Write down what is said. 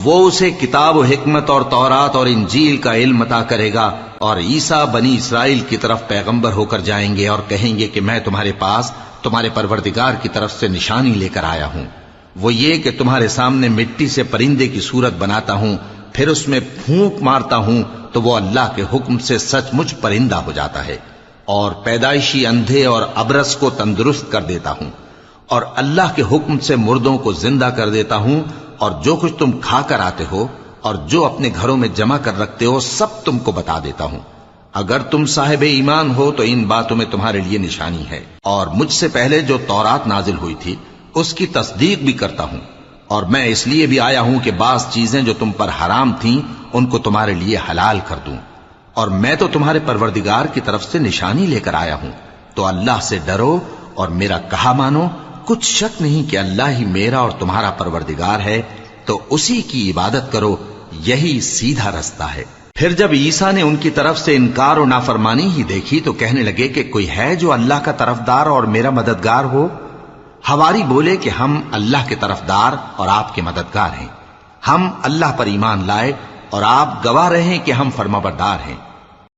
وہ اسے کتاب و حکمت اور تورات اور انجیل کا علم عطا کرے گا، اور عیسیٰ بنی اسرائیل کی طرف پیغمبر ہو کر جائیں گے اور کہیں گے کہ میں تمہارے پاس تمہارے پروردگار کی طرف سے نشانی لے کر آیا ہوں، وہ یہ کہ تمہارے سامنے مٹی سے پرندے کی صورت بناتا ہوں، پھر اس میں پھونک مارتا ہوں تو وہ اللہ کے حکم سے سچ مچ پرندہ ہو جاتا ہے، اور پیدائشی اندھے اور ابرص کو تندرست کر دیتا ہوں، اور اللہ کے حکم سے مردوں کو زندہ کر دیتا ہوں، اور جو کچھ تم کھا کر آتے ہو اور جو اپنے گھروں میں جمع کر رکھتے ہو سب تم کو بتا دیتا ہوں۔ اگر تم صاحب ایمان ہو تو ان باتوں میں تمہارے لیے نشانی ہے، اور مجھ سے پہلے جو تورات نازل ہوئی تھی اس کی تصدیق بھی کرتا ہوں، اور میں اس لیے بھی آیا ہوں کہ بعض چیزیں جو تم پر حرام تھیں ان کو تمہارے لیے حلال کر دوں، اور میں تو تمہارے پروردگار کی طرف سے نشانی لے کر آیا ہوں، تو اللہ سے ڈرو اور میرا کہا مانو۔ کچھ شک نہیں کہ اللہ ہی میرا اور تمہارا پروردگار ہے، تو اسی کی عبادت کرو، یہی سیدھا رستہ ہے۔ پھر جب عیسیٰ نے ان کی طرف سے انکار و نافرمانی ہی دیکھی تو کہنے لگے کہ کوئی ہے جو اللہ کا طرفدار اور میرا مددگار ہو؟ حواری بولے کہ ہم اللہ کے طرفدار اور آپ کے مددگار ہیں، ہم اللہ پر ایمان لائے اور آپ گواہ رہیں کہ ہم فرمانبردار ہیں۔